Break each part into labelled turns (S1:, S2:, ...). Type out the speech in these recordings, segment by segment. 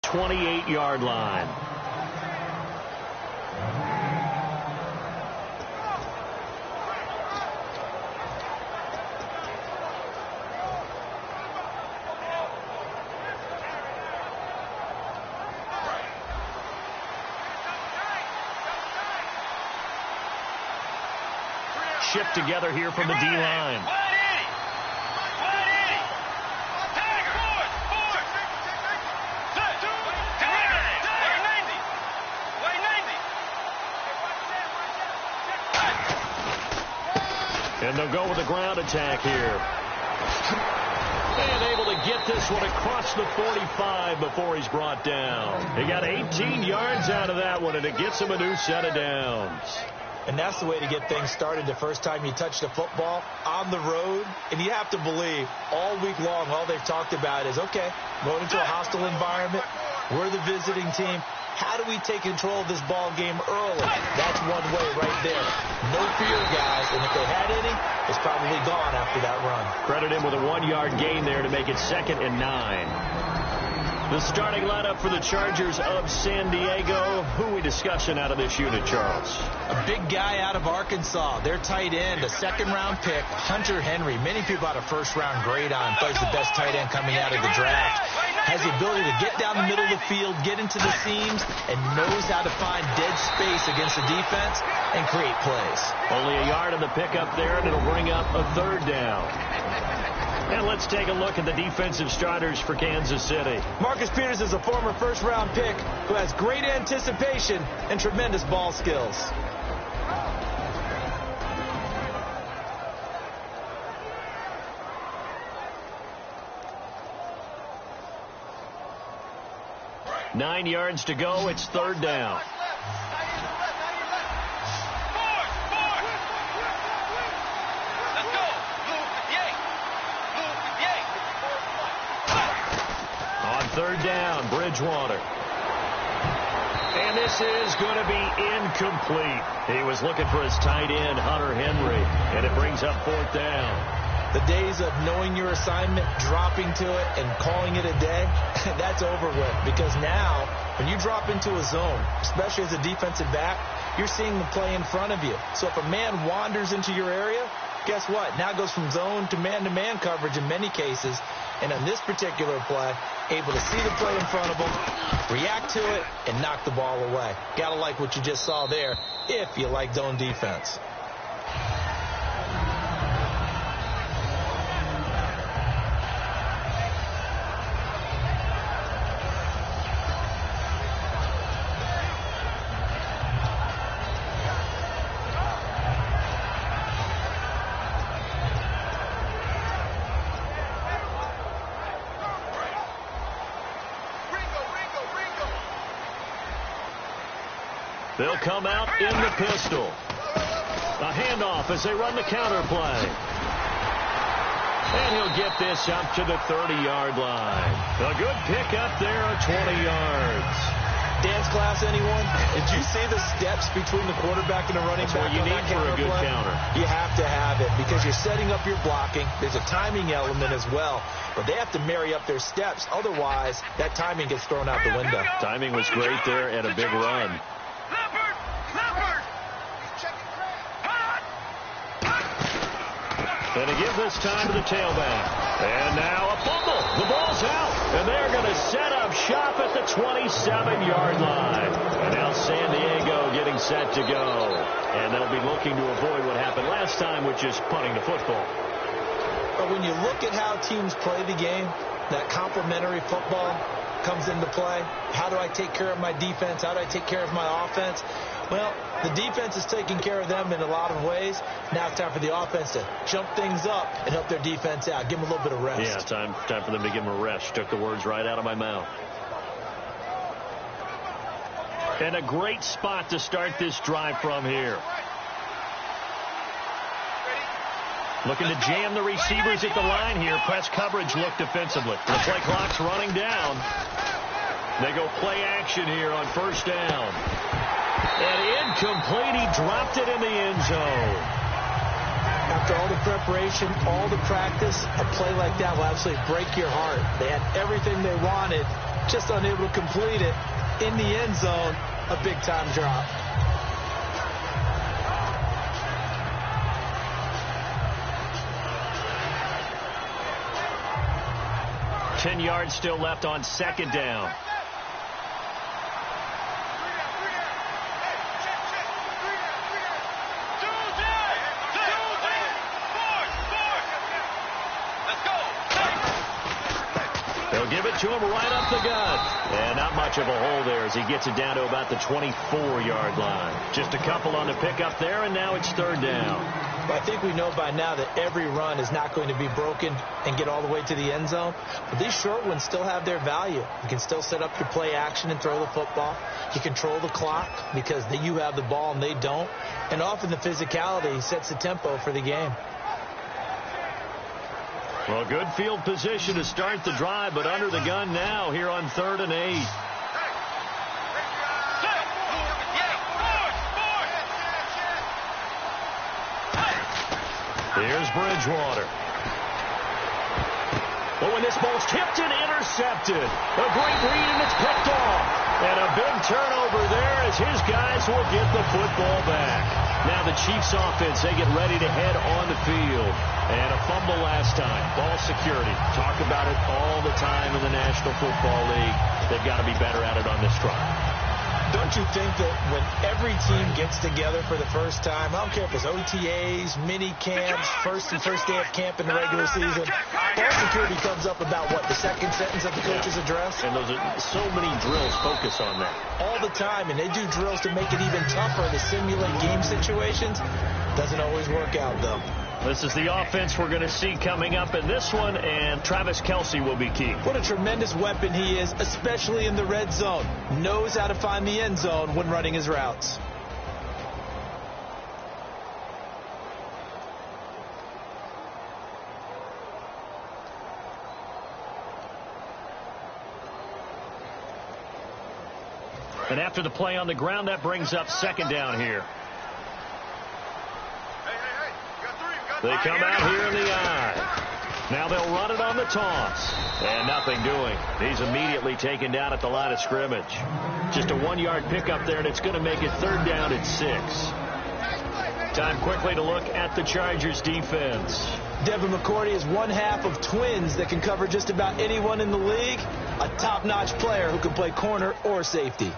S1: 28-yard line. Shift together here from the D-line. And they'll go with a ground attack here. And able to get this one across the 45 before he's brought down. He got 18 yards out of that one, and it gets him a new set of downs.
S2: And that's the way to get things started the first time you touch the football on the road. And you have to believe all week long, all they've talked about is, okay, going into a hostile environment. We're the visiting team. How do we take control of this ball game early? That's one way right there. No fear, guys. And if they had any, it's probably gone after that run.
S1: Credit him with a 1-yard gain there to make it 2nd and 9. The starting lineup for the Chargers of San Diego. Who are we discussing out of this unit, Charles?
S2: A big guy out of Arkansas. Their tight end, a second-round pick, Hunter Henry. Many people had a first-round grade on. Plays the best tight end coming out of the draft. Has the ability to get down the middle of the field, get into the seams, and knows how to find dead space against the defense and create plays.
S1: Only a yard on the pickup there, and it'll bring up a 3rd down. And let's take a look at the defensive starters for Kansas City.
S2: Marcus Peters is a former first-round pick who has great anticipation and tremendous ball skills.
S1: Nine yards to go. It's 3rd down. On 3rd down, Bridgewater. And this is going to be incomplete. He was looking for his tight end, Hunter Henry, and it brings up 4th down.
S2: The days of knowing your assignment, dropping to it, and calling it a day, that's over with. Because now, when you drop into a zone, especially as a defensive back, you're seeing the play in front of you. So if a man wanders into your area, guess what? Now it goes from zone to man coverage in many cases. And on this particular play, able to see the play in front of him, react to it, and knock the ball away. Gotta like what you just saw there if you like zone defense.
S1: They'll come out in the pistol. A handoff as they run the counter play. And he'll get this up to the 30-yard line. A good pickup there of 20 yards.
S2: Dance class, anyone? Did you see the steps between the quarterback and the running back?
S1: That's what you need for a good counter.
S2: You have to have it because you're setting up your blocking. There's a timing element as well. But they have to marry up their steps. Otherwise, that timing gets thrown out the window.
S1: Timing was great there and a big run. And to give this time to the tailback. And now a fumble. The ball's out. And they're going to set up shop at the 27-yard line. And now San Diego getting set to go. And they'll be looking to avoid what happened last time, which is punting the football.
S2: But when you look at how teams play the game, that complementary football comes into play. How do I take care of my defense? How do I take care of my offense? Well, the defense is taking care of them in a lot of ways. Now it's time for the offense to jump things up and help their defense out. Give them a little bit of rest.
S1: Yeah, time for them to give them a rest. Took the words right out of my mouth. And a great spot to start this drive from here. Looking to jam the receivers at the line here. Press coverage look defensively. The play clock's running down. They go play action here on 1st down. And incomplete. He dropped it in the end zone.
S2: After all the preparation, all the practice, a play like that will absolutely break your heart. They had everything they wanted, just unable to complete it. In the end zone, a big-time drop.
S1: Ten yards still left on second down. They'll give it to him right up the gut. And not much of a hole there as he gets it down to about the 24-yard line. Just a couple on the pickup there, and now it's third down.
S2: Well, I think we know by now that every run is not going to be broken and get all the way to the end zone. But these short ones still have their value. You can still set up your play action and throw the football. You control the clock because you have the ball and they don't. And often the physicality sets the tempo for the game.
S1: Well, good field position to start the drive, but under the gun now here on 3rd and 8. Here's Bridgewater. Oh, and this ball's tipped and intercepted. A great read, and it's picked off. And a big turnover there as his guys will get the football back. Now the Chiefs offense, they get ready to head on the field. And a fumble last time. Ball security. Talk about it all the time in the National Football League. They've got to be better at it on this drive.
S2: Don't you think that when every team gets together for the first time, I don't care if it's OTAs, mini camps, first day of camp in the regular season, ball security comes up about, what, the second sentence of the coach's address?
S1: And those are so many drills focus on that.
S2: All the time, and they do drills to make it even tougher to simulate game situations. Doesn't always work out, though.
S1: This is the offense we're going to see coming up in this one, and Travis Kelce will be key.
S2: What a tremendous weapon he is, especially in the red zone. Knows how to find the end zone when running his routes.
S1: And after the play on the ground, that brings up second down here. They come out here in the eye. Now they'll run it on the toss. And nothing doing. He's immediately taken down at the line of scrimmage. Just a 1-yard pickup there, and it's going to make it third down at 6. Time quickly to look at the Chargers defense.
S2: Devin McCourty is one half of twins that can cover just about anyone in the league. A top-notch player who can play corner or safety.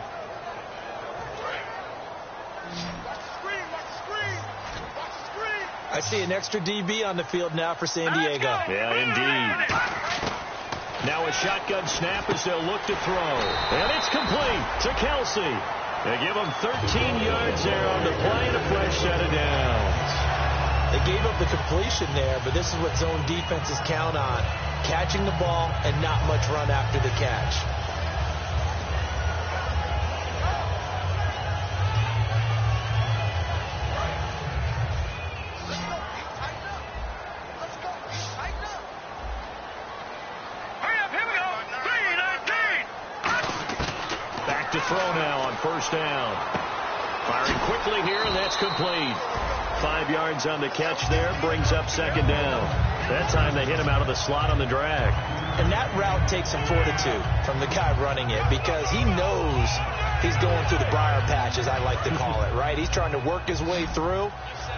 S2: I see an extra DB on the field now for San Diego.
S1: Yeah, indeed. Now a shotgun snap as they'll look to throw. And it's complete to Kelce. They give him 13 yards there on the play and a fresh set of downs.
S2: They gave up the completion there, but this is what zone defenses count on. Catching the ball and not much run after the catch.
S1: Throw now on first down. Firing quickly here, and that's complete. 5 yards on the catch there, brings up second down. That time they hit him out of the slot on the drag.
S2: And that route takes some fortitude from the guy running it because he knows he's going through the briar patch, as I like to call it, right? He's trying to work his way through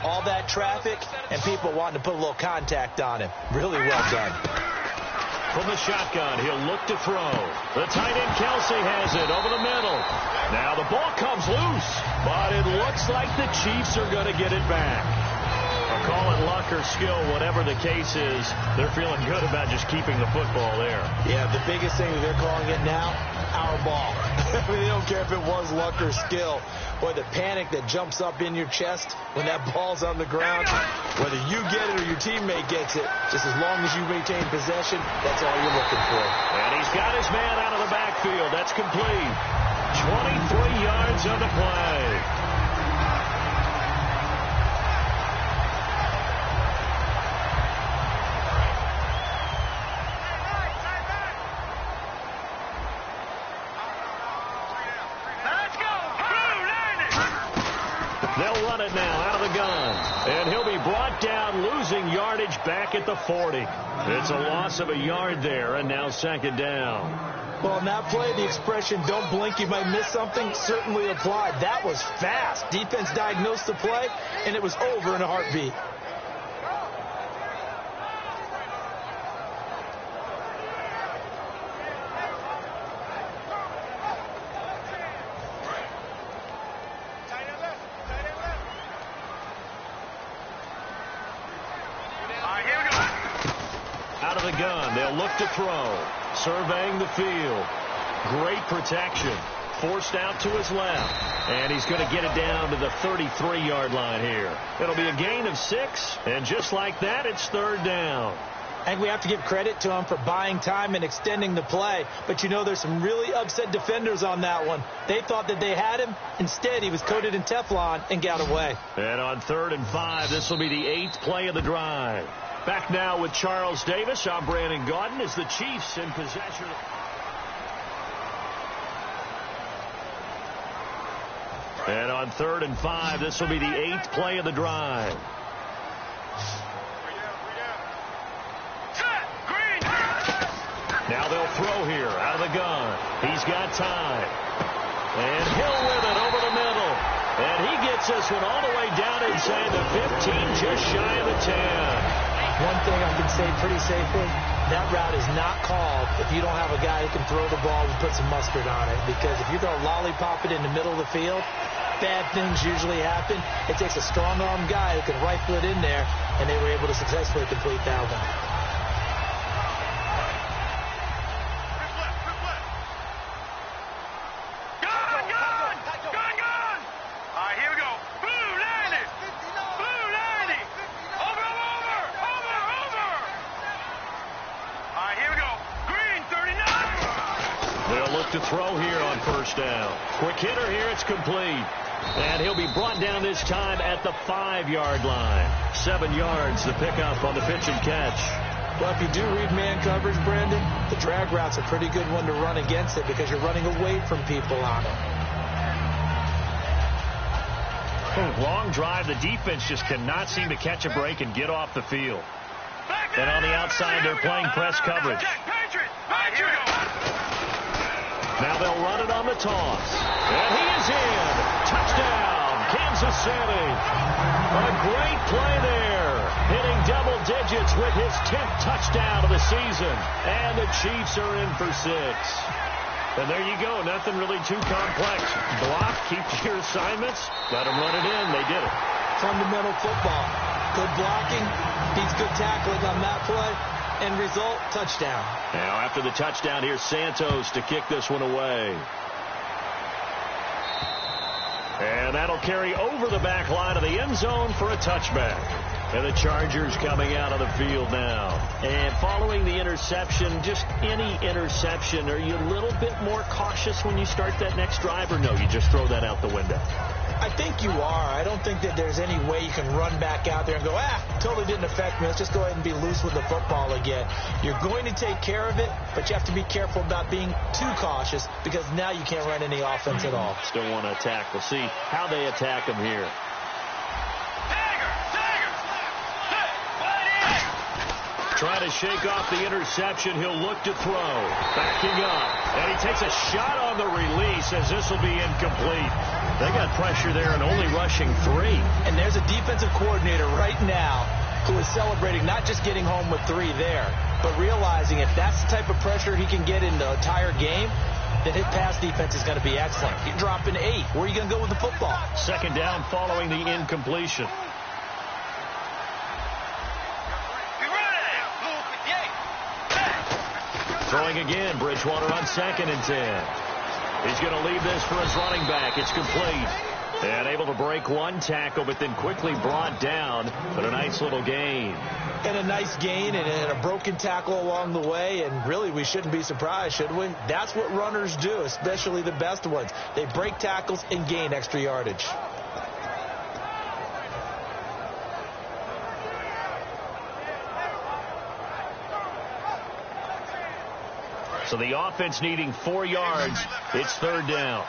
S2: all that traffic and people wanting to put a little contact on him. Really well done.
S1: From the shotgun, he'll look to throw. The tight end Kelce has it over the middle. Now the ball comes loose, but it looks like the Chiefs are going to get it back. I'll call it luck or skill, whatever the case is. They're feeling good about just keeping the football there.
S2: Yeah, the biggest thing that they're calling it now, our ball. They don't care if it was luck or skill. Boy, the panic that jumps up in your chest when that ball's on the ground, whether you get it or your teammate gets it, just as long as you maintain possession, that's all you're looking for.
S1: And he's got his man out of the backfield. That's complete. 23 yards on the play. They'll run it now out of the gun. And he'll be brought down, losing yardage back at the 40. It's a loss of a yard there, and now second down.
S2: Well, in that play, the expression, don't blink, you might miss something, certainly applied. That was fast. Defense diagnosed the play, and it was over in a heartbeat.
S1: Out of the gun, they'll look to throw. Surveying the field. Great protection. Forced out to his left. And he's going to get it down to the 33-yard line here. It'll be a gain of 6. And just like that, it's third down.
S2: I think we have to give credit to him for buying time and extending the play. But, you know, there's some really upset defenders on that one. They thought that they had him. Instead, he was coated in Teflon and got away.
S1: And on 3rd and 5, this will be the 8th play of the drive. Back now with Charles Davis. I'm Brandon Gaudin as the Chiefs in possession. And on 3rd and 5, this will be the 8th play of the drive. Now they'll throw here out of the gun. He's got time. And Hill with it over the middle. And he gets this one all the way down inside the 15, just shy of the 10.
S2: One thing I can say pretty safely, that route is not called if you don't have a guy who can throw the ball and put some mustard on it. Because if you're going to lollipop it in the middle of the field, bad things usually happen. It takes a strong-arm guy who can rifle it in there, and they were able to successfully complete that one.
S1: To throw here on 1st down. Quick hitter here, it's complete. And he'll be brought down this time at the 5-yard line. 7 yards the pickup on the pitch and catch.
S2: Well, if you do read man coverage, Brandon, the drag route's a pretty good one to run against it because you're running away from people on it.
S1: Long drive, the defense just cannot seem to catch a break and get off the field. And on the outside, they're playing press coverage. Now they'll run it on the toss. And he is in. Touchdown, Kansas City. A great play there. Hitting double digits with his 10th touchdown of the season. And the Chiefs are in for 6. And there you go. Nothing really too complex. Block, keep your assignments. Let them run it in. They did it.
S2: Fundamental football. Good blocking. Beats good tackling on that play. End result, touchdown.
S1: Now after the touchdown, here's Santos to kick this one away. And that'll carry over the back line of the end zone for a touchback. And the Chargers coming out of the field now. And following the interception, just any interception, are you a little bit more cautious when you start that next drive, or no, you just throw that out the window?
S2: I think you are. I don't think that there's any way you can run back out there and go, totally didn't affect me. Let's just go ahead and be loose with the football again. You're going to take care of it, but you have to be careful about being too cautious because now you can't run any offense at all.
S1: Still want to attack. We'll see how they attack him here. Trying to shake off the interception. He'll look to throw. Backing up. And he takes a shot on the release as this will be incomplete. They got pressure there and only rushing 3.
S2: And there's a defensive coordinator right now who is celebrating not just getting home with 3 there, but realizing if that's the type of pressure he can get in the entire game, then his pass defense is going to be excellent. You're dropping 8. Where are you going to go with the football?
S1: 2nd down following the incompletion. Throwing again, Bridgewater on 2nd and 10. He's going to leave this for his running back. It's complete. And able to break one tackle, but then quickly brought down. But a nice little gain.
S2: And a nice gain and a broken tackle along the way. And really, we shouldn't be surprised, should we? That's what runners do, especially the best ones. They break tackles and gain extra yardage.
S1: So the offense needing 4 yards. It's 3rd down.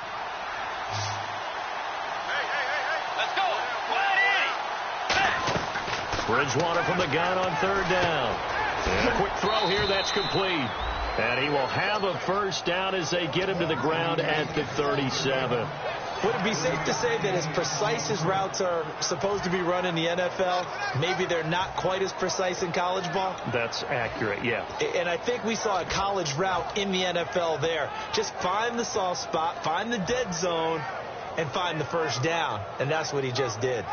S3: Let's go.
S1: Bridgewater from the gun on 3rd down. And a quick throw here. That's complete. And he will have a first down as they get him to the ground at the 37.
S2: Would it be safe to say that as precise as routes are supposed to be run in the NFL, maybe they're not quite as precise in college ball?
S1: That's accurate, yeah.
S2: And I think we saw a college route in the NFL there. Just find the soft spot, find the dead zone, and find the first down. And that's what he just did.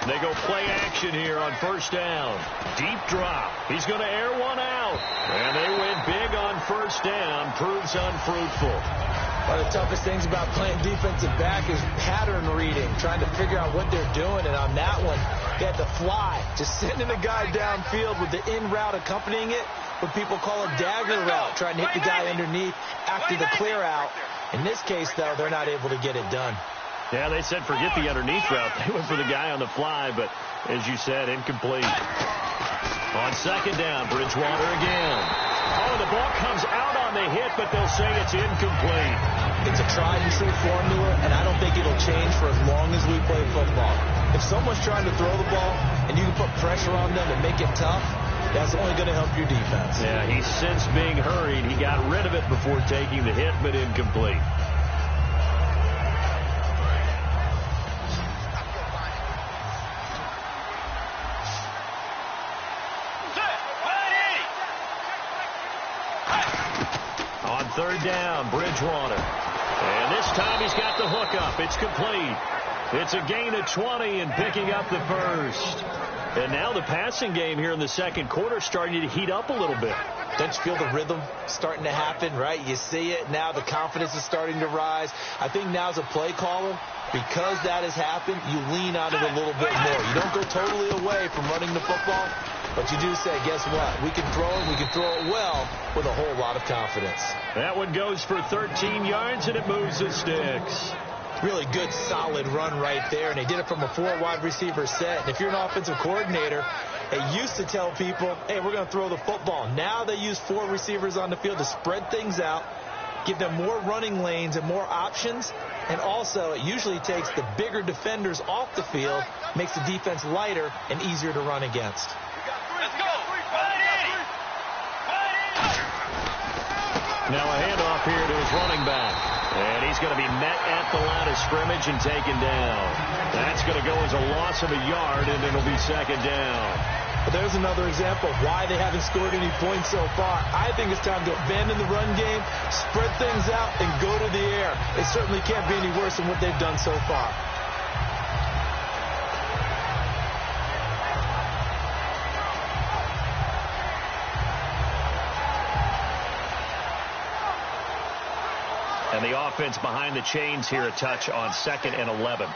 S1: They go play action here on first down. Deep drop. He's going to air one out. And they win big on first down. Proves unfruitful.
S2: One of the toughest things about playing defensive back is pattern reading, trying to figure out what they're doing. And on that one, they had to fly, just sending a guy downfield with the in route accompanying it, what people call a dagger route, trying to hit the guy underneath after the clear out. In this case, though, they're not able to get it done.
S1: Yeah, they said forget the underneath route. They went for the guy on the fly, but as you said, incomplete. On second down, Bridgewater again. Oh, the ball comes out on the hit, but they'll say it's incomplete.
S2: It's a tried-and-true formula, and I don't think it'll change for as long as we play football. If someone's trying to throw the ball and you can put pressure on them and make it tough, that's only going to help your defense.
S1: Yeah, he's since being hurried. He got rid of it before taking the hit, but incomplete. Third down, Bridgewater. And this time he's got the hook up. It's complete. It's a gain of 20 and picking up the first. And now the passing game here in the second quarter starting to heat up a little bit.
S2: Don't you feel the rhythm starting to happen, right? You see it now. The confidence is starting to rise. I think now as a play caller, because that has happened, you lean on it a little bit more. You don't go totally away from running the football, but you do say, guess what? We can throw it. We can throw it well with a whole lot of confidence.
S1: That one goes for 13 yards, and it moves the sticks.
S2: Really good, solid run right there, and they did it from a 4-wide receiver set. And if you're an offensive coordinator, they used to tell people, hey, we're going to throw the football. Now they use 4 receivers on the field to spread things out, give them more running lanes and more options, and also it usually takes the bigger defenders off the field, makes the defense lighter and easier to run against.
S3: Let's go.
S1: Now a handoff here to his running back. And he's going to be met at the line of scrimmage and taken down. That's going to go as a loss of a yard, and it'll be second down.
S2: But there's another example of why they haven't scored any points so far. I think it's time to abandon the run game, spread things out, and go to the air. It certainly can't be any worse than what they've done so far.
S1: And the offense behind the chains here a touch on 2nd and 11.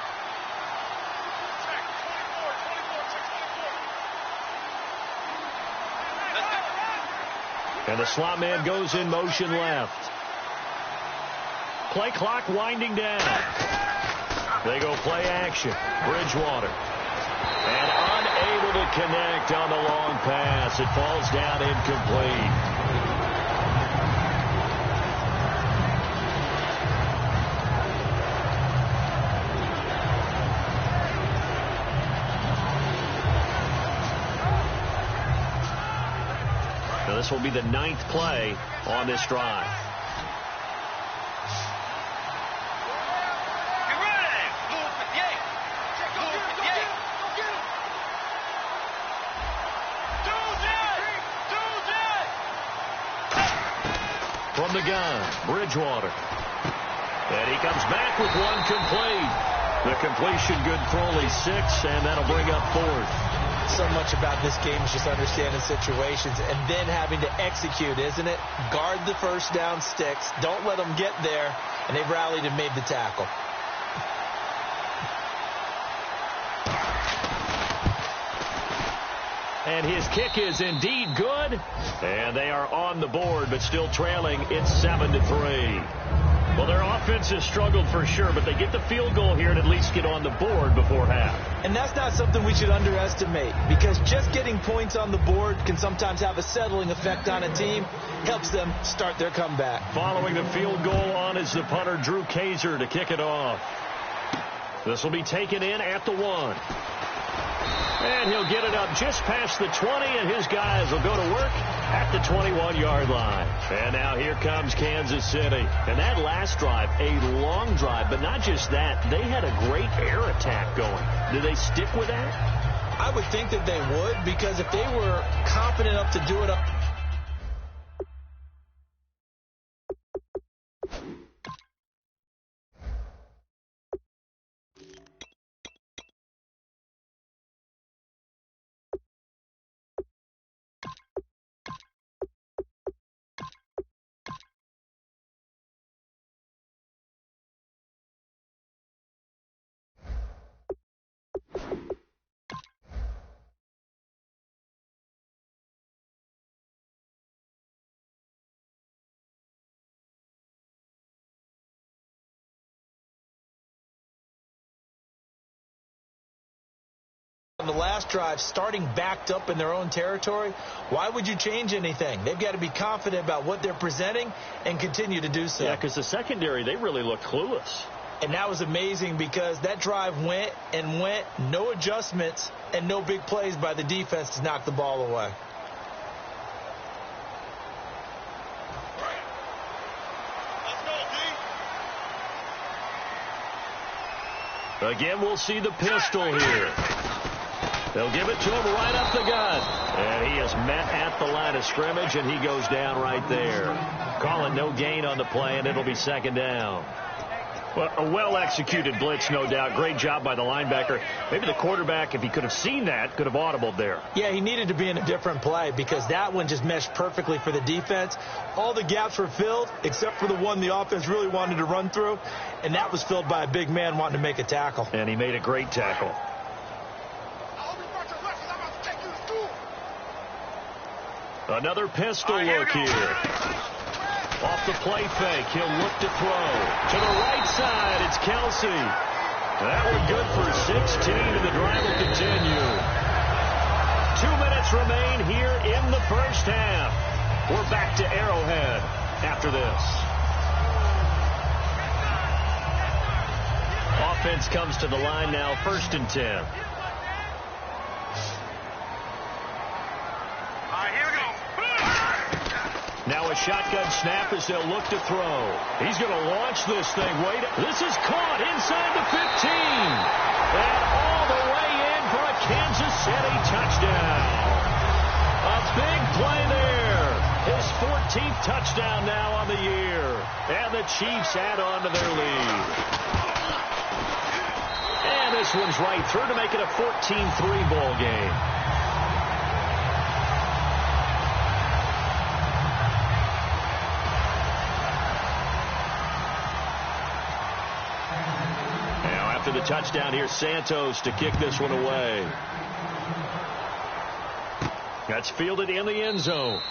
S1: And the slot man goes in motion left. Play clock winding down. They go play action. Bridgewater. And unable to connect on the long pass. It falls down incomplete. This will be the 9th play on this drive. From the gun, Bridgewater. And he comes back with one complete. The completion good for only 6, and that'll bring up 4th.
S2: So much about this game is just understanding situations and then having to execute, isn't it? Guard the first down sticks. Don't let them get there. And they've rallied and made the tackle.
S1: And his kick is indeed good. And they are on the board, but still trailing. It's 7-3. Well, their offense has struggled for sure, but they get the field goal here and at least get on the board before half.
S2: And that's not something we should underestimate, because just getting points on the board can sometimes have a settling effect on a team. Helps them start their comeback.
S1: Following the field goal on is the punter, Drew Kaiser, to kick it off. This will be taken in at the 1. And he'll get it up just past the 20, and his guys will go to work at the 21-yard line. And now here comes Kansas City. And that last drive, a long drive, but not just that. They had a great air attack going. Do they stick with that?
S2: I would think that they would, because if they were confident enough to do it up. On the last drive, starting backed up in their own territory, why would you change anything? They've got to be confident about what they're presenting and continue to do so.
S1: Yeah, because the secondary, they really look clueless.
S2: And that was amazing, because that drive went and went, no adjustments and no big plays by the defense to knock the ball away.
S1: Again, we'll see the pistol here. They'll give it to him right up the gut. And he is met at the line of scrimmage, and he goes down right there. Call it no gain on the play, and it'll be second down. Well, a well-executed blitz, no doubt. Great job by the linebacker. Maybe the quarterback, if he could have seen that, could have audibled there.
S2: Yeah, he needed to be in a different play, because that one just meshed perfectly for the defense. All the gaps were filled, except for the one the offense really wanted to run through, and that was filled by a big man wanting to make a tackle.
S1: And he made a great tackle. Another pistol look here. Off the play fake, he'll look to throw. To the right side, it's Kelsey. That one good for 16, and the drive will continue. 2 minutes remain here in the first half. We're back to Arrowhead after this. Offense comes to the line now, 1st and 10. Now a shotgun snap as they'll look to throw. He's going to launch this thing. This is caught inside the 15. And all the way in for a Kansas City touchdown. A big play there. His 14th touchdown now on the year. And the Chiefs add on to their lead. And this one's right through to make it a 14-3 ball game. After the touchdown, here's Santos to kick this one away. That's fielded in the end zone.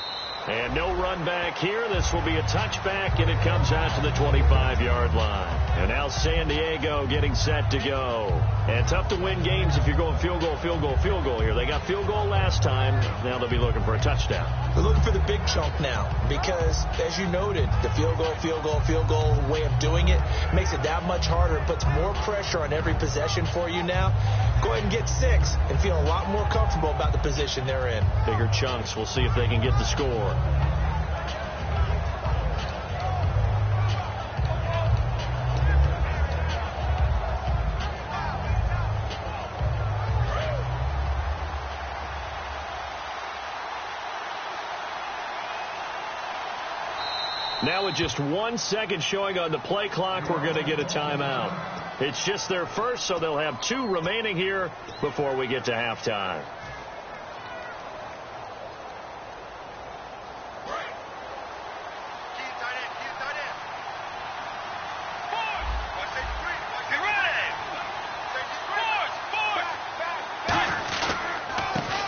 S1: And no run back here. This will be a touchback, and it comes out to the 25-yard line. And now San Diego getting set to go. And tough to win games if you're going field goal, field goal, field goal here. They got field goal last time. Now they'll be looking for a touchdown.
S2: They're looking for the big chunk now, because, as you noted, the field goal way of doing it makes it that much harder. It puts more pressure on every possession for you now. Go ahead and get 6 and feel a lot more comfortable about the position they're in.
S1: Bigger chunks. We'll see if they can get the score. Now with just 1 second showing on the play clock, we're going to get a timeout. It's just their first, so they'll have 2 remaining here before we get to halftime.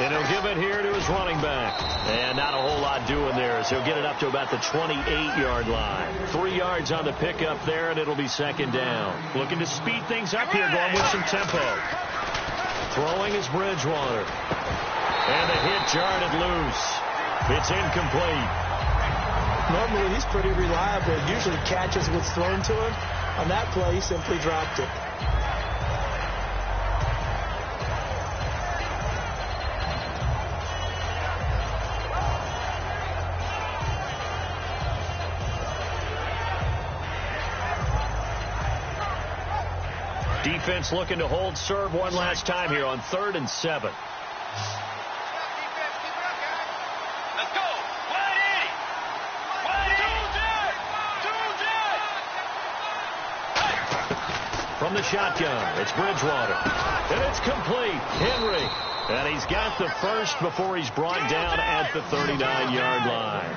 S1: And he'll give it here to his running back. And not a whole lot doing there, as he'll get it up to about the 28-yard line. 3 yards on the pickup there, and it'll be second down. Looking to speed things up here, going with some tempo. Throwing is Bridgewater. And the hit jarred it loose. It's incomplete.
S2: Normally, he's pretty reliable. He usually catches what's thrown to him. On that play, he simply dropped it.
S1: Defense looking to hold serve one last time here on 3rd and 7.
S3: Let's go. 180.
S1: From the shotgun, it's Bridgewater. And it's complete. Henry. And he's got the first before he's brought down at the 39-yard line.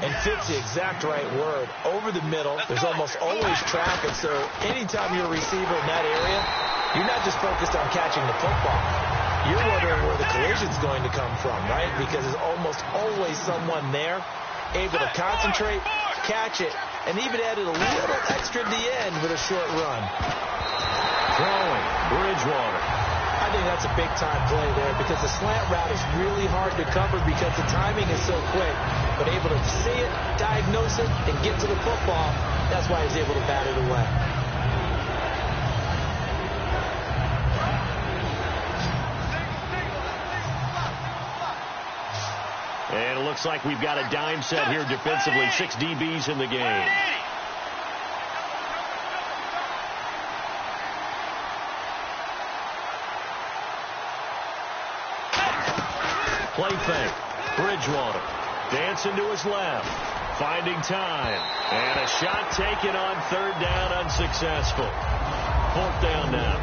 S2: And fits the exact right word. Over the middle, there's almost always traffic, so anytime you're a receiver in that area, you're not just focused on catching the football. You're wondering where the collision's going to come from, right? Because there's almost always someone there able to concentrate, catch it, and even added a little extra at the end with a short run.
S1: Throwing, Bridgewater.
S2: I think that's a big-time play there because the slant route is really hard to cover because the timing is so quick. But able to see it, diagnose it, and get to the football, that's why he's able to bat it away.
S1: And it looks like we've got a dime set here defensively. 6 DBs in the game. Play fake. Bridgewater dancing to his left. Finding time. And a shot taken on 3rd down, unsuccessful. 4th down now.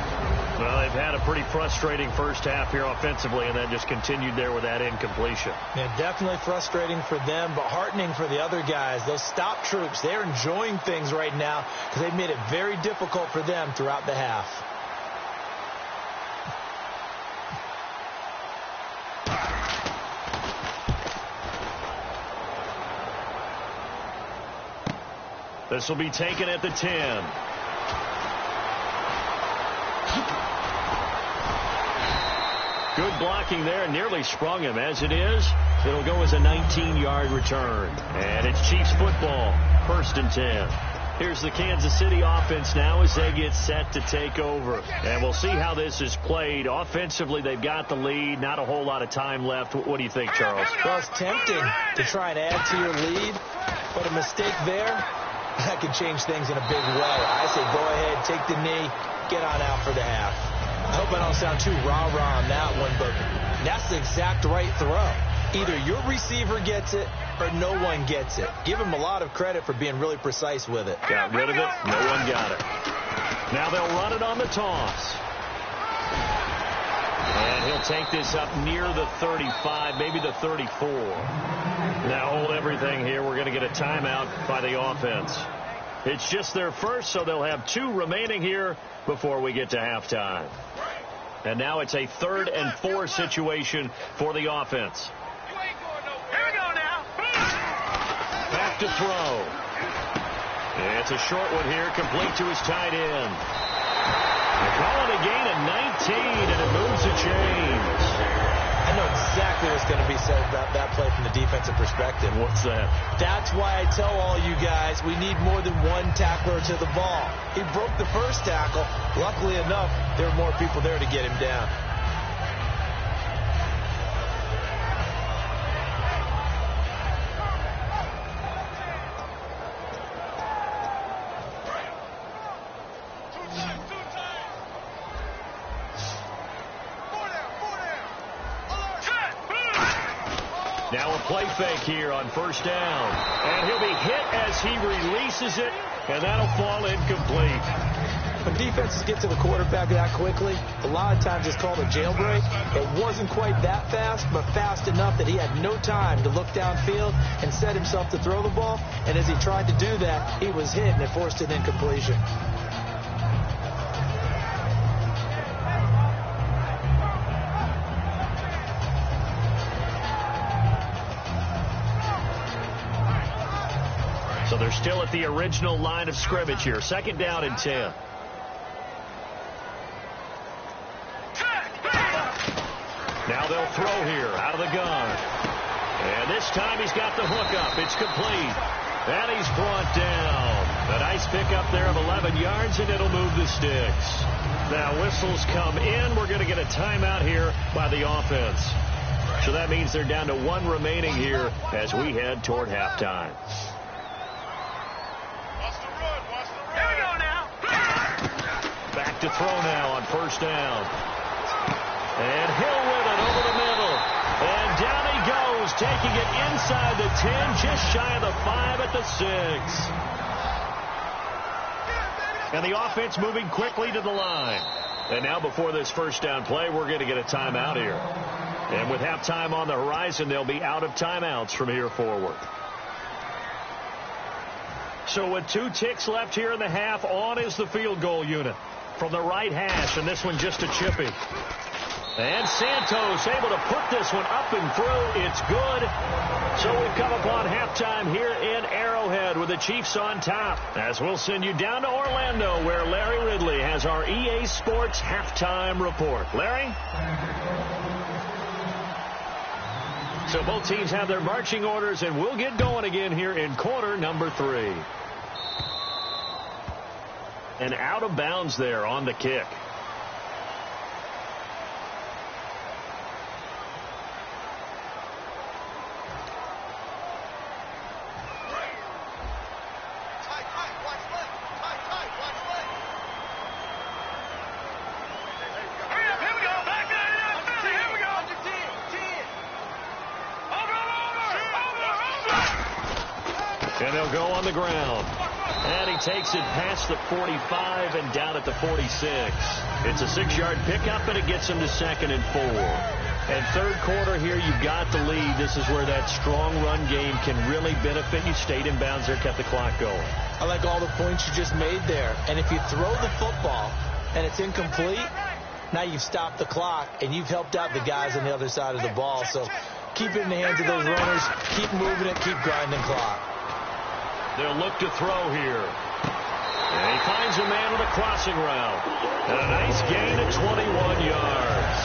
S1: Well, they've had a pretty frustrating first half here offensively, and then just continued there with that incompletion.
S2: Yeah, definitely frustrating for them, but heartening for the other guys. Those stop troops, they're enjoying things right now because they've made it very difficult for them throughout the half.
S1: This will be taken at the 10. Good blocking there. Nearly sprung him. As it is, it'll go as a 19-yard return. And it's Chiefs football. 1st and 10. Here's the Kansas City offense now as they get set to take over. And we'll see how this is played. Offensively, they've got the lead. Not a whole lot of time left. What do you think, Charles?
S2: Well, it's tempting to try and add to your lead, but a mistake there, that could change things in a big way. I say go ahead, take the knee, get on out for the half. I hope I don't sound too rah-rah on that one, but that's the exact right throw. Either your receiver gets it or no one gets it. Give him a lot of credit for being really precise with it.
S1: Got rid of it. No one got it. Now they'll run it on the toss. And he'll take this up near the 35, maybe the 34. Now hold everything here. We're going to get a timeout by the offense. It's just their first, so they'll have 2 remaining here before we get to halftime. And now it's a 3rd and 4 situation for the offense.
S3: Here we go now.
S1: Back to throw. It's a short one here, complete to his tight end. They call it a gain of 19, and it moves the chains.
S2: I know exactly what's going to be said about that play from the defensive perspective.
S1: What's that?
S2: That's why I tell all you guys we need more than one tackler to the ball. He broke the first tackle. Luckily enough, there were more people there to get him down.
S1: Now a play fake here on 1st down. And he'll be hit as he releases it, and that'll fall incomplete.
S2: When defenses get to the quarterback that quickly, a lot of times it's called a jailbreak. It wasn't quite that fast, but fast enough that he had no time to look downfield and set himself to throw the ball. And as he tried to do that, he was hit, and it forced an incompletion.
S1: They're still at the original line of scrimmage here. 2nd down and 10. Now they'll throw here out of the gun. And this time he's got the hook up. It's complete. And he's brought down. A nice pickup there of 11 yards, and it'll move the sticks. Now whistles come in. We're going to get a timeout here by the offense. So that means they're down to 1 remaining here as we head toward halftime.
S3: Here we go now.
S1: Back to throw now on 1st down. And Hill with it over the middle. And down he goes, taking it inside the 10, just shy of the 5 at the 6. And the offense moving quickly to the line. And now before this 1st down play, we're going to get a timeout here. And with halftime on the horizon, they'll be out of timeouts from here forward. So with 2 ticks left here in the half, on is the field goal unit from the right hash, and this one just a chippy. And Santos able to put this one up and through. It's good. So we've come upon halftime here in Arrowhead with the Chiefs on top. As we'll send you down to Orlando, where Larry Ridley has our EA Sports halftime report. Larry? So both teams have their marching orders, and we'll get going again here in quarter number 3. And out of bounds there on the kick. And they'll go on the ground. And he takes it past the 45 and down at the 46. It's a 6-yard pickup, and it gets him to 2nd and 4. And 3rd quarter here, you've got the lead. This is where that strong run game can really benefit you. Stayed in bounds there, kept the clock going.
S2: I like all the points you just made there. And if you throw the football and it's incomplete, now you've stopped the clock, and you've helped out the guys on the other side of the ball. So keep it in the hands of those runners. Keep moving it. Keep grinding clock.
S1: They'll look to throw here. And he finds a man with a crossing route. And a nice gain of 21 yards.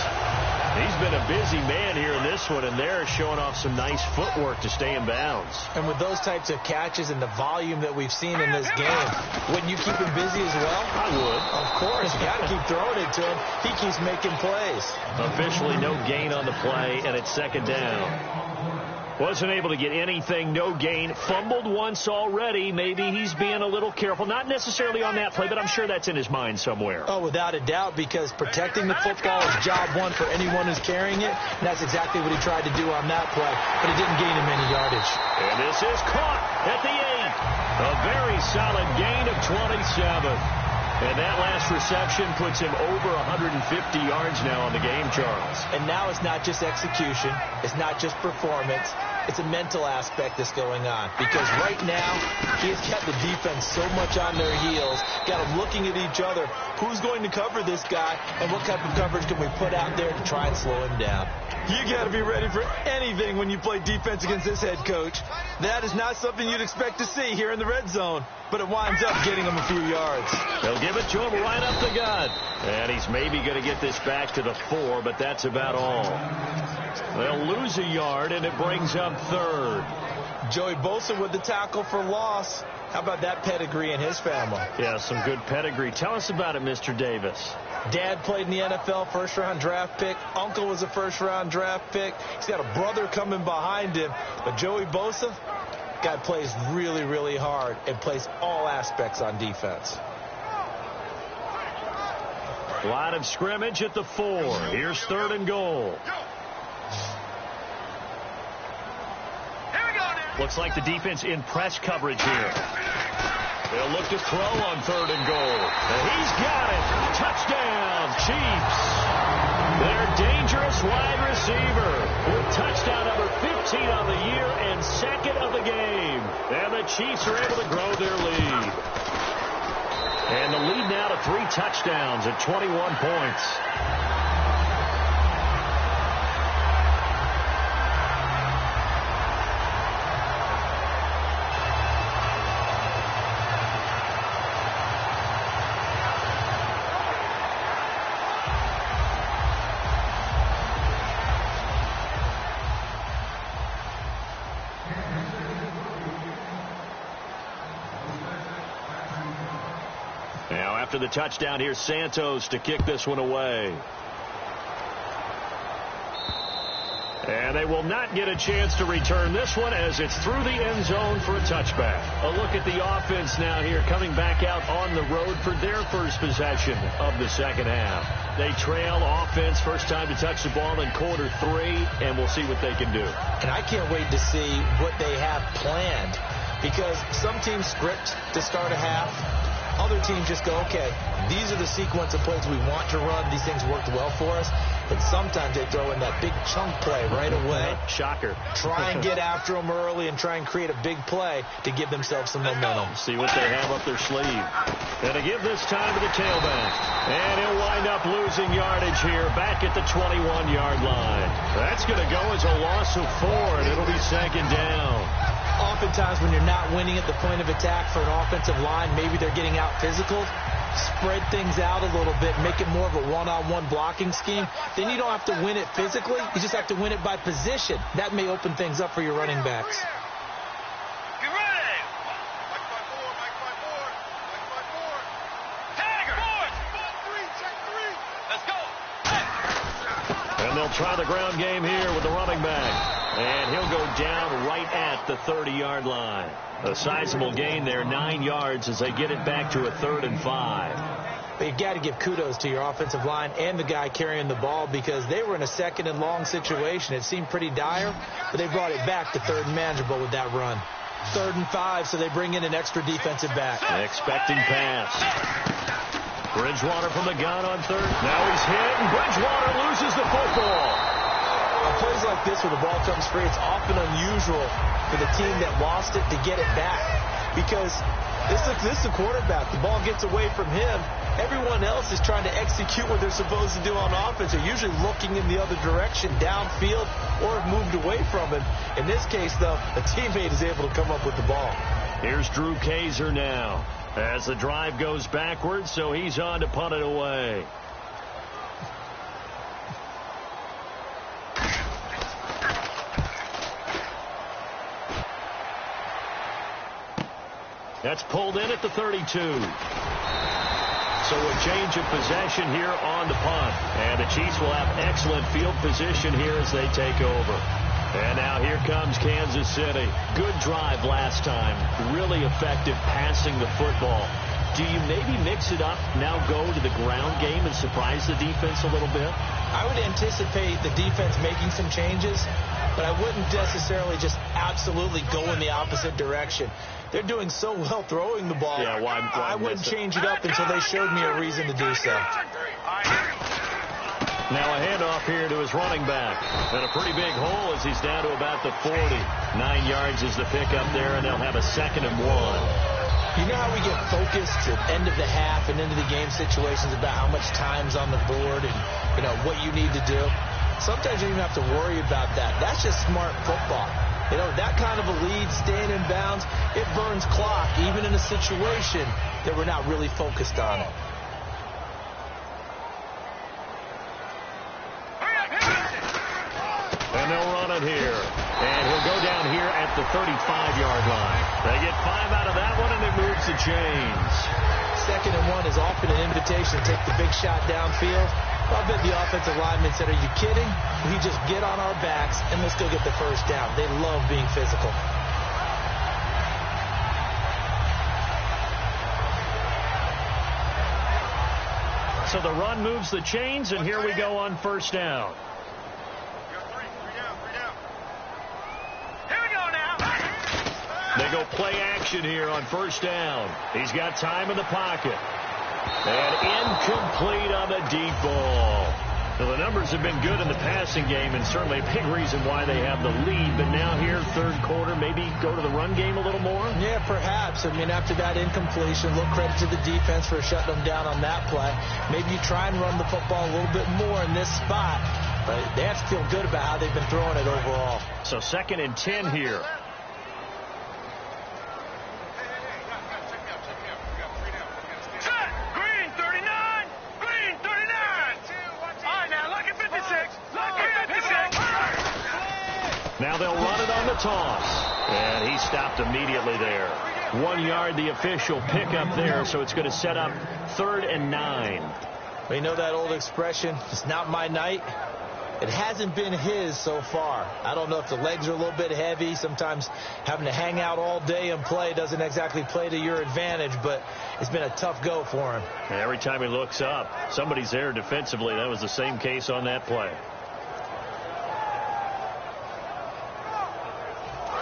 S1: He's been a busy man here in this one, and they're showing off some nice footwork to stay in bounds.
S2: And with those types of catches and the volume that we've seen in this game, wouldn't you keep him busy as well?
S1: I would.
S2: Of course. You got to keep throwing it to him. He keeps making plays.
S1: Officially no gain on the play, and it's 2nd down. Wasn't able to get anything, no gain. Fumbled once already. Maybe he's being a little careful. Not necessarily on that play, but I'm sure that's in his mind somewhere.
S2: Oh, without a doubt, because protecting the football is job one for anyone who's carrying it. And that's exactly what he tried to do on that play, but it didn't gain him any yardage.
S1: And this is caught at the 8. A very solid gain of 27. And that last reception puts him over 150 yards now on the game, Charles.
S2: And now it's not just execution. It's not just performance. It's a mental aspect that's going on. Because right now, he has kept the defense so much on their heels, got them looking at each other. Who's going to cover this guy, and what type of coverage can we put out there to try and slow him down? You got to be ready for anything when you play defense against this head coach. That is not something you'd expect to see here in the red zone. But it winds up getting him a few yards.
S1: They'll give it to him right up the gut. And he's maybe going to get this back to the 4, but that's about all. They'll lose a yard, and it brings up 3rd.
S2: Joey Bosa with the tackle for loss. How about that pedigree in his family?
S1: Yeah, some good pedigree. Tell us about it, Mr. Davis.
S2: Dad played in the NFL, first-round draft pick. Uncle was a first-round draft pick. He's got a brother coming behind him. But Joey Bosa, guy plays really, really hard and plays all aspects on defense.
S1: Line of scrimmage at the 4. Here's 3rd and goal. Looks like the defense in press coverage here. They'll look to throw on 3rd and goal. And he's got it. Touchdown, Chiefs. Their dangerous wide receiver with touchdown number 15 on the year and 2nd of the game. And the Chiefs are able to grow their lead. And the lead now to 3 touchdowns at 21 points. After the touchdown, here's Santos to kick this one away. And they will not get a chance to return this one as it's through the end zone for a touchback. A look at the offense now here coming back out on the road for their first possession of the second half. They trail offense first time to touch the ball in quarter 3, and we'll see what they can do.
S2: And I can't wait to see what they have planned, because some teams script to start a half. Other teams just go, okay, these are the sequence of plays we want to run. These things worked well for us. But sometimes they throw in that big chunk play right away.
S1: Shocker.
S2: Try and get after them early and try and create a big play to give themselves some momentum.
S1: See what they have up their sleeve. And to give this time to the tailback. And he'll wind up losing yardage here back at the 21-yard line. That's going to go as a loss of 4, and it'll be second down.
S2: Oftentimes when you're not winning at the point of attack for an offensive line, maybe they're getting out physical, spread things out a little bit, make it more of a one-on-one blocking scheme. Then you don't have to win it physically. You just have to win it by position. That may open things up for your running backs.
S3: Get ready. Mike 5-4. Tiger. 4. Let's go.
S1: And they'll try the ground game here with the running back. And he'll go down right at the 30-yard line. A sizable gain there, 9 yards as they get it back to a 3rd and 5.
S2: But you've got to give kudos to your offensive line and the guy carrying the ball, because they were in a 2nd and long situation. It seemed pretty dire, but they brought it back to 3rd and manageable with that run. 3rd and 5, so they bring in an extra defensive back.
S1: Expecting pass. Bridgewater from the gun on 3rd. Now he's hit, and Bridgewater loses the football.
S2: On plays like this where the ball comes free, it's often unusual for the team that lost it to get it back, because this is a quarterback. The ball gets away from him. Everyone else is trying to execute what they're supposed to do on offense. They're usually looking in the other direction, downfield, or have moved away from it. In this case, though, a teammate is able to come up with the ball.
S1: Here's Drew Kaiser now as the drive goes backwards, so he's on to punt it away. That's pulled in at the 32. So a change of possession here on the punt. And the Chiefs will have excellent field position here as they take over. And now here comes Kansas City. Good drive last time. Really effective passing the football. Do you maybe mix it up, now go to the ground game and surprise the defense a little bit?
S2: I would anticipate the defense making some changes, but I wouldn't necessarily just absolutely go in the opposite direction. They're doing so well throwing the ball.
S1: Yeah, why
S2: I wouldn't change it up until they showed me a reason to do so.
S1: Now a handoff here to his running back. And a pretty big hole as he's down to about the 40. 9 yards is the pickup there, and they'll have a 2nd and 1.
S2: You know how we get focused at end of the half and into the game situations about how much time's on the board and, what you need to do? Sometimes you don't even have to worry about that. That's just smart football. That kind of a lead, staying in bounds, it burns clock, even in a situation that we're not really focused on it.
S1: And they'll run it here. And he'll go down here at the 35-yard line. They get 5 out of that one, and it moves the chains.
S2: 2nd and 1 is often an invitation to take the big shot downfield. I bet the offensive lineman said, are you kidding? We just get on our backs, and let's go get the first down. They love being physical.
S1: So the run moves the chains, and here we go on 1st down. They go play action here on 1st down. He's got time in the pocket. And incomplete on the deep ball. Now, the numbers have been good in the passing game, and certainly a big reason why they have the lead. But now here, 3rd quarter, maybe go to the run game a little more?
S2: Yeah, perhaps. After that incompletion, a little credit to the defense for shutting them down on that play. Maybe you try and run the football a little bit more in this spot. But they have to feel good about how they've been throwing it overall.
S1: So 2nd and 10 here. Now they'll run it on the toss. And he stopped immediately there. 1 yard, the official pickup there, so it's going to set up 3rd and 9.
S2: We know that old expression, it's not my night. It hasn't been his so far. I don't know if the legs are a little bit heavy. Sometimes having to hang out all day and play doesn't exactly play to your advantage, but it's been a tough go for him.
S1: And every time he looks up, somebody's there defensively. That was the same case on that play.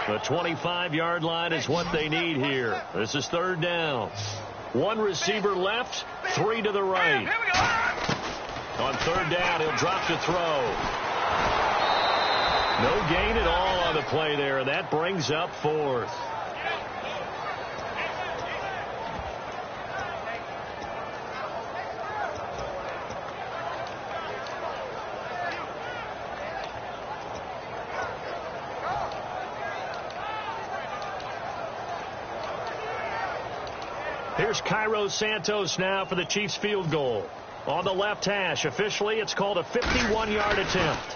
S1: The 25-yard line is what they need here. This is 3rd down. 1 receiver left, 3 to the right. On 3rd down, he'll drop to throw. No gain at all on the play there, and that brings up 4th. Here's Cairo Santos now for the Chiefs field goal. On the left hash, officially it's called a 51-yard attempt.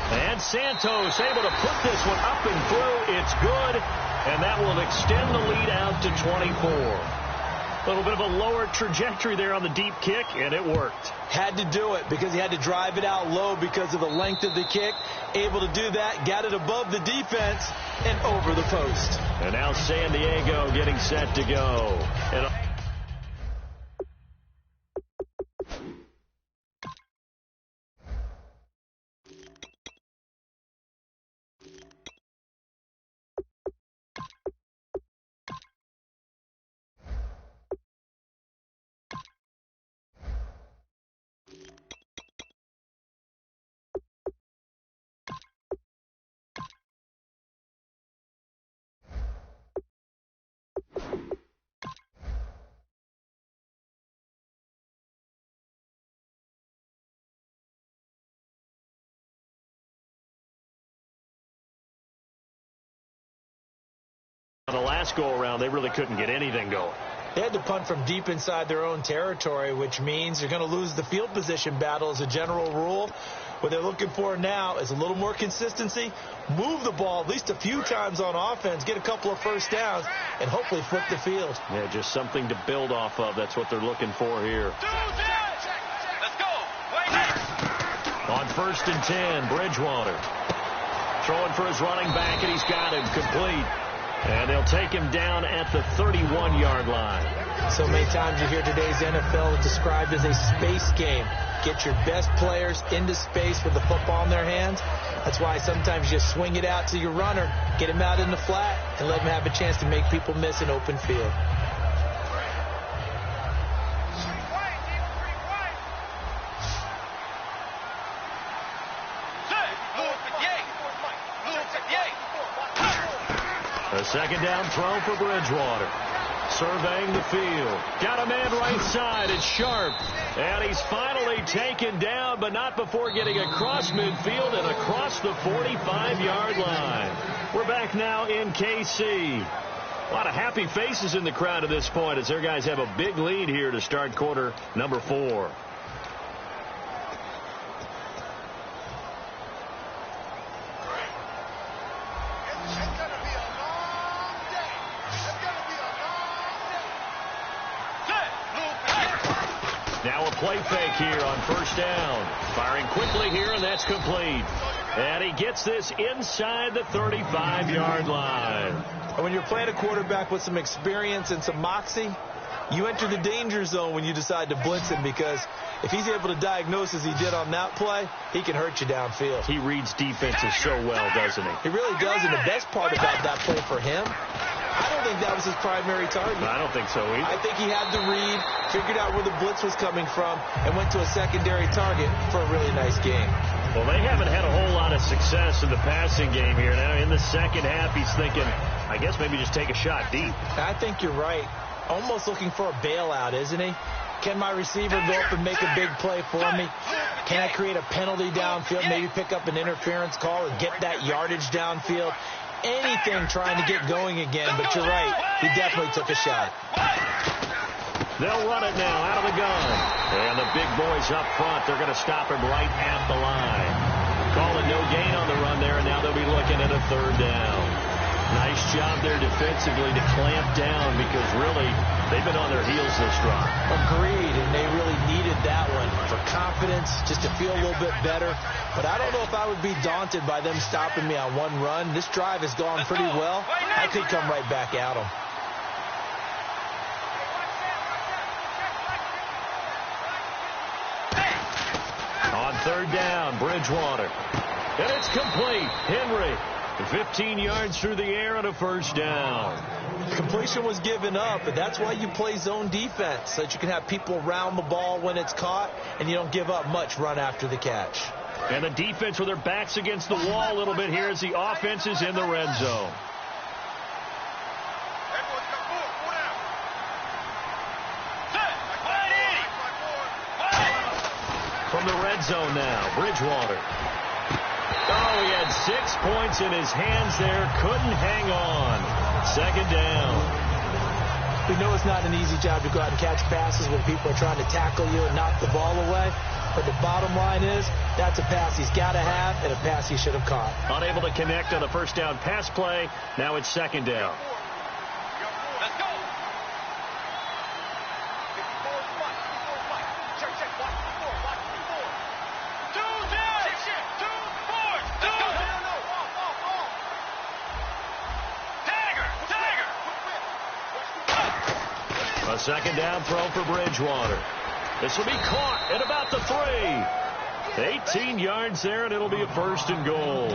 S1: And Santos able to put this one up and through. It's good, and that will extend the lead out to 24. A little bit of a lower trajectory there on the deep kick, and it worked.
S2: Had to do it because he had to drive it out low because of the length of the kick. Able to do that, got it above the defense and over the post.
S1: And now San Diego getting set to go. And the last go-around, they really couldn't get anything going.
S2: They had to punt from deep inside their own territory, which means you're going to lose the field position battle as a general rule. What they're looking for now is a little more consistency, move the ball at least a few times on offense, get a couple of first downs, and hopefully flip the field.
S1: Yeah, just something to build off of. That's what they're looking for here.
S3: Let's go.
S1: On 1st and 10, Bridgewater. Throwing for his running back, and he's got him complete. And they'll take him down at the 31-yard line.
S2: So many times you hear today's NFL described as a space game. Get your best players into space with the football in their hands. That's why sometimes you swing it out to your runner, get him out in the flat, and let him have a chance to make people miss an open field.
S1: A 2nd down throw for Bridgewater. Surveying the field. Got a man right side. It's Sharp. And he's finally taken down, but not before getting across midfield and across the 45-yard line. We're back now in KC. A lot of happy faces in the crowd at this point as their guys have a big lead here to start quarter number 4. Now a play fake here on 1st down. Firing quickly here, and that's complete. And he gets this inside the 35-yard line.
S2: And when you're playing a quarterback with some experience and some moxie, you enter the danger zone when you decide to blitz him, because if he's able to diagnose as he did on that play, he can hurt you downfield.
S1: He reads defenses so well, doesn't he?
S2: He really does, and the best part about that play for him, I don't think that was his primary target.
S1: I don't think so either.
S2: I think he had the read, figured out where the blitz was coming from, and went to a secondary target for a really nice game.
S1: Well, they haven't had a whole lot of success in the passing game here. Now, in the second half, he's thinking, I guess maybe just take a shot deep.
S2: I think you're right. Almost looking for a bailout, isn't he? Can my receiver go up and make a big play for me? Can I create a penalty downfield, maybe pick up an interference call and get that yardage downfield? Anything trying to get going again, but you're right. He definitely took a shot.
S1: They'll run it now out of the gun. And the big boys up front, they're going to stop him right at the line. Calling no gain on the run there, and now they'll be looking at a 3rd down. Nice job there defensively to clamp down because really they've been on their heels this drive.
S2: Agreed, and they really needed that one for confidence, just to feel a little bit better. But I don't know if I would be daunted by them stopping me on one run. This drive has gone pretty well. I could come right back at them.
S1: On third down, Bridgewater. And it's complete. Henry, 15 yards through the air and a first down.
S2: Completion was given up, but that's why you play zone defense, so that you can have people around the ball when it's caught, and you don't give up much run after the catch.
S1: And the defense with their backs against the wall a little bit here as the offense is in the red zone. From the red zone now, Bridgewater. Oh, he had 6 points in his hands there. Couldn't hang on. Second down.
S2: We know it's not an easy job to go out and catch passes when people are trying to tackle you and knock the ball away. But the bottom line is, that's a pass he's got to have and a pass he should have caught.
S1: Unable to connect on the first down pass play. Now it's second down. A second down throw for Bridgewater. This will be caught at about the 3. 18 yards there, and it'll be a first and goal.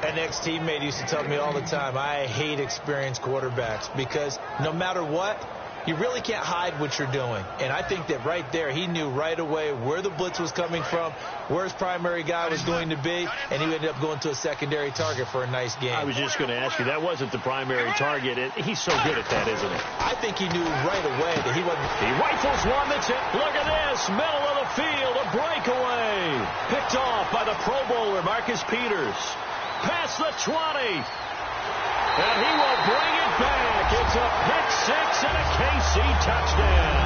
S2: An ex-teammate used to tell me all the time, I hate experienced quarterbacks because no matter what, you really can't hide what you're doing. And I think that right there, he knew right away where the blitz was coming from, where his primary guy was going to be, and he ended up going to a secondary target for a nice game.
S1: I was just going to ask you, that wasn't the primary target. He's so good at that, isn't he?
S2: I think he knew right away that he wasn't.
S1: He rifles one that's it. Look at this. Middle of the field, a breakaway. Picked off by the Pro Bowler, Marcus Peters. Past the 20. And he will bring it back. It's a pick six and a KC touchdown.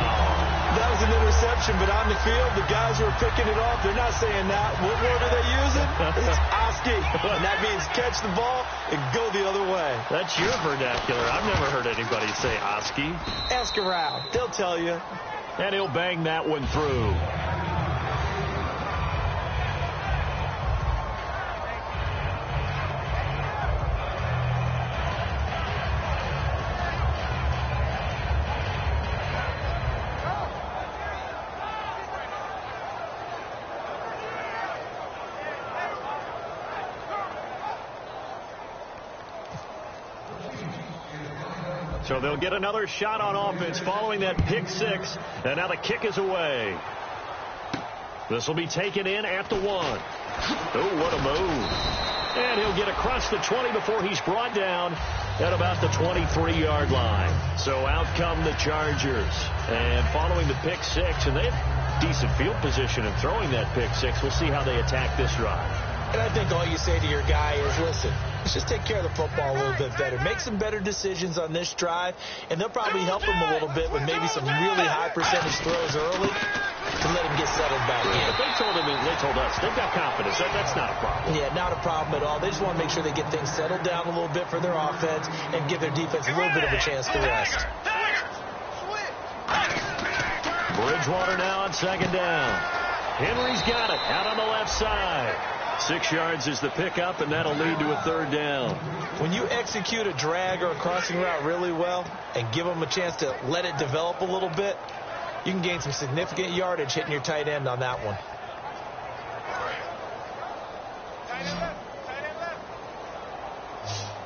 S2: That was an interception, but on the field, the guys who are picking it off, they're not saying that. What word are they using? It's Oski. And that means catch the ball and go the other way.
S1: That's your vernacular. I've never heard anybody say Oski.
S2: Ask around. They'll tell you.
S1: And he'll bang that one through. So they'll get another shot on offense following that pick six. And now the kick is away. This will be taken in at the 1. Oh, what a move. And he'll get across the 20 before he's brought down at about the 23-yard line. So out come the Chargers. And following the pick six, and they have decent field position in throwing that pick six. We'll see how they attack this drive.
S2: And I think all you say to your guy is, listen, let's just take care of the football a little bit better. Make some better decisions on this drive, and they'll probably help him a little bit with maybe some really high percentage throws early to let him get settled back in.
S1: But they told him, and they told us, they've got confidence. That's not a problem.
S2: Yeah, not a problem at all. They just want to make sure they get things settled down a little bit for their offense and give their defense a little bit of a chance to rest.
S1: Bridgewater now on second down. Henry's got it out on the left side. 6 yards is the pickup, and that'll lead to a third down.
S2: When you execute a drag or a crossing route really well and give them a chance to let it develop a little bit, you can gain some significant yardage hitting your tight end on that one.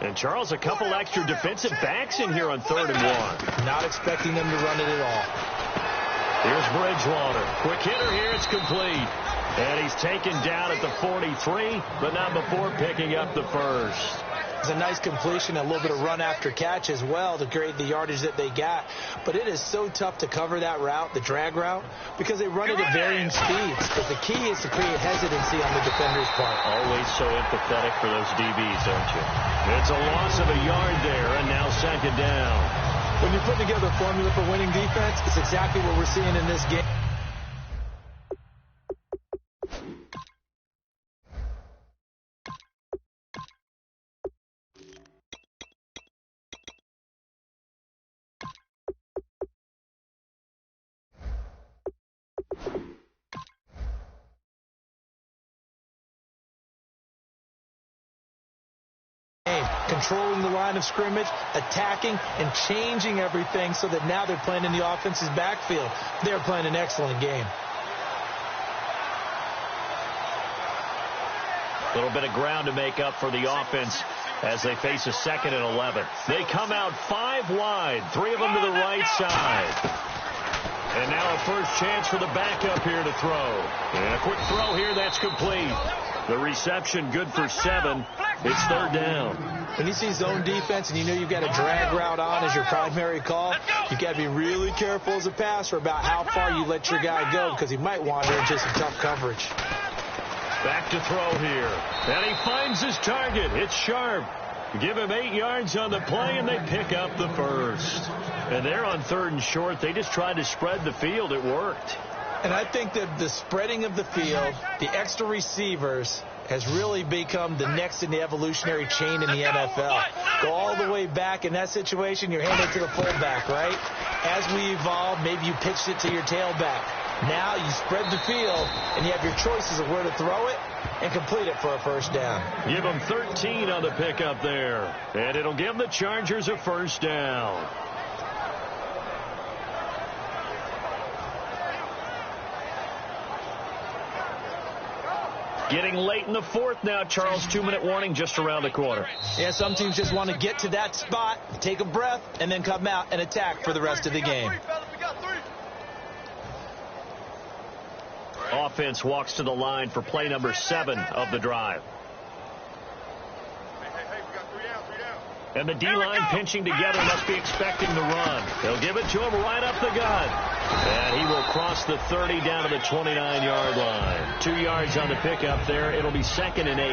S1: And, Charles, a couple extra defensive backs in here on 3rd and 1.
S2: Not expecting them to run it at all.
S1: Here's Bridgewater. Quick hitter here. It's complete. And he's taken down at the 43, but not before picking up the first.
S2: It's a nice completion, a little bit of run after catch as well to create the yardage that they got. But it is so tough to cover that route, the drag route, because they run it at varying speeds. But the key is to create hesitancy on the defender's part.
S1: Always so empathetic for those DBs, aren't you? It's a loss of a yard there, and now second down.
S2: When you put together a formula for winning defense, it's exactly what we're seeing in this game. controlling the line of scrimmage, attacking, and changing everything so that now they're playing in the offense's backfield. They're playing an excellent game.
S1: A little bit of ground to make up for the offense as they face a 2nd and 11. They come out 5 wide, 3 of them to the right side. And now a first chance for the backup here to throw. And a quick throw here, that's complete. The reception good for 7. It's 3rd down.
S2: When you see zone defense and you know you've got a drag route on as your primary call, you've got to be really careful as a passer about how far you let your guy go because he might wander into some tough coverage.
S1: Back to throw here. And he finds his target. It's Sharp. Give him 8 yards on the play, and they pick up the first. And they're on 3rd and short. They just tried to spread the field. It worked.
S2: And I think that the spreading of the field, the extra receivers, has really become the next in the evolutionary chain in the NFL. Go all the way back. In that situation, you're handing it to the fullback, right? As we evolve, maybe you pitched it to your tailback. Now you spread the field, and you have your choices of where to throw it and complete it for a first down.
S1: Give them 13 on the pickup there. And it'll give the Chargers a first down. Getting late in the 4th now, Charles. 2-minute warning just around the corner.
S2: Yeah, some teams just want to get to that spot, take a breath, and then come out and attack for the rest of the game.
S1: Offense walks to the line for play number 7 of the drive. And the D-line pinching together must be expecting the run. They'll give it to him right up the gut. And he will cross the 30 down to the 29-yard line. 2 yards on the pickup there. It'll be 2nd and 8.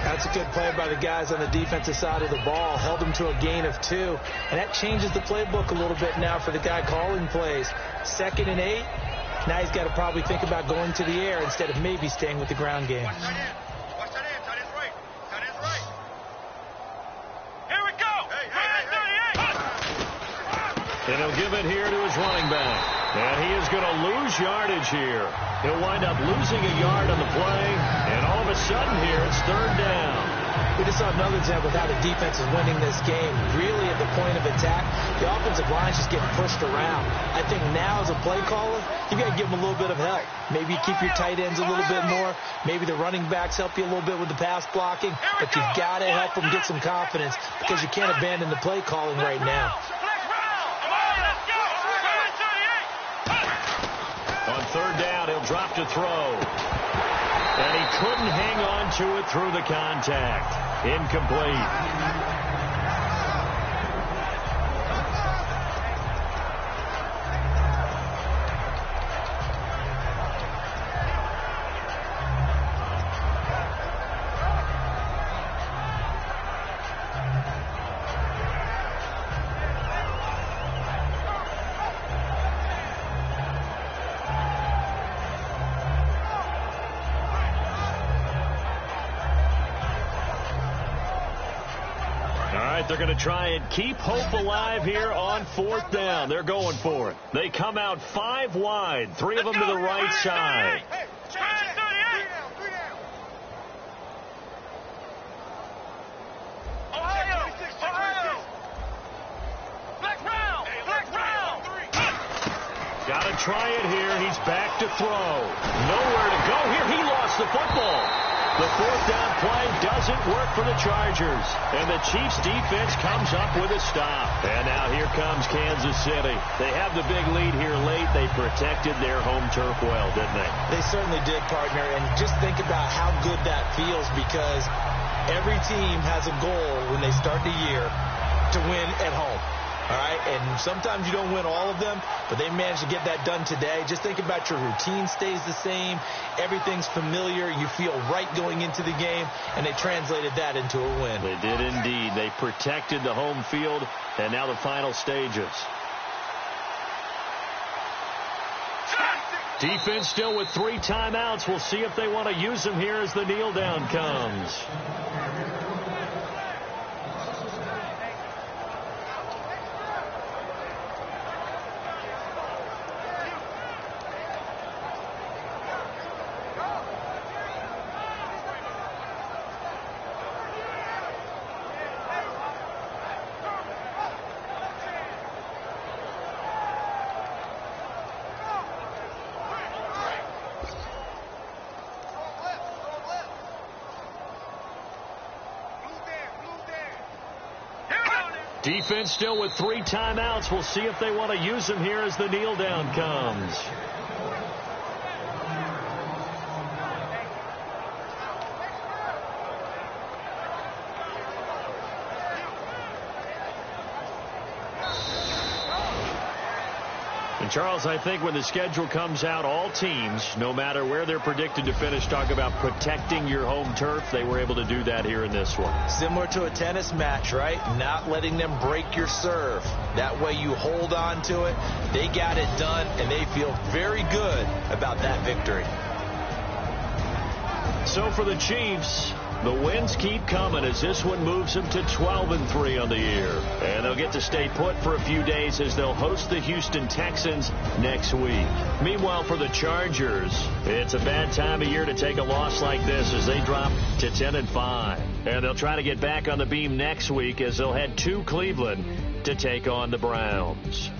S2: That's a good play by the guys on the defensive side of the ball. Held them to a gain of 2. And that changes the playbook a little bit now for the guy calling plays. 2nd and 8. Now he's got to probably think about going to the air instead of maybe staying with the ground game.
S1: And he'll give it here to his running back. And he is going to lose yardage here. He'll wind up losing a yard on the play. And all of a sudden here, it's 3rd down.
S2: We just saw another example of how the defense is winning this game. Really at the point of attack, the offensive line's just getting pushed around. I think now as a play caller, you got to give them a little bit of help. Maybe you keep your tight ends a little bit more. Maybe the running backs help you a little bit with the pass blocking. But you've got to help them get some confidence because you can't abandon the play calling right now.
S1: On 3rd down, he'll drop to throw. And he couldn't hang on to it through the contact. Incomplete. They're going to try and keep hope alive here on 4th down. They're going for it. They come out 5 wide, 3 of them to the right side. Got to try it here. He's back to throw. Nowhere to go here. He lost the football. The 4th down play doesn't work for the Chargers. And the Chiefs defense comes up with a stop. And now here comes Kansas City. They have the big lead here late. They protected their home turf well, didn't they?
S2: They certainly did, partner. And just think about how good that feels because every team has a goal when they start the year to win at home. All right, and sometimes you don't win all of them, but they managed to get that done today. Just think about your routine stays the same. Everything's familiar. You feel right going into the game, and they translated that into a win.
S1: They did indeed. They protected the home field, and now the final stages. Defense still with 3 timeouts. We'll see if they want to use them here as the kneel down comes. Defense still with 3 timeouts. We'll see if they want to use them here as the kneel down comes. And Charles, I think when the schedule comes out, all teams, no matter where they're predicted to finish, talk about protecting your home turf. They were able to do that here in this one.
S2: Similar to a tennis match, right? Not letting them break your serve. That way you hold on to it. They got it done, and they feel very good about that victory.
S1: So for the Chiefs, the wins keep coming as this one moves them to 12-3 on the year. And they'll get to stay put for a few days as they'll host the Houston Texans next week. Meanwhile, for the Chargers, it's a bad time of year to take a loss like this as they drop to 10-5. And they'll try to get back on the beam next week as they'll head to Cleveland to take on the Browns.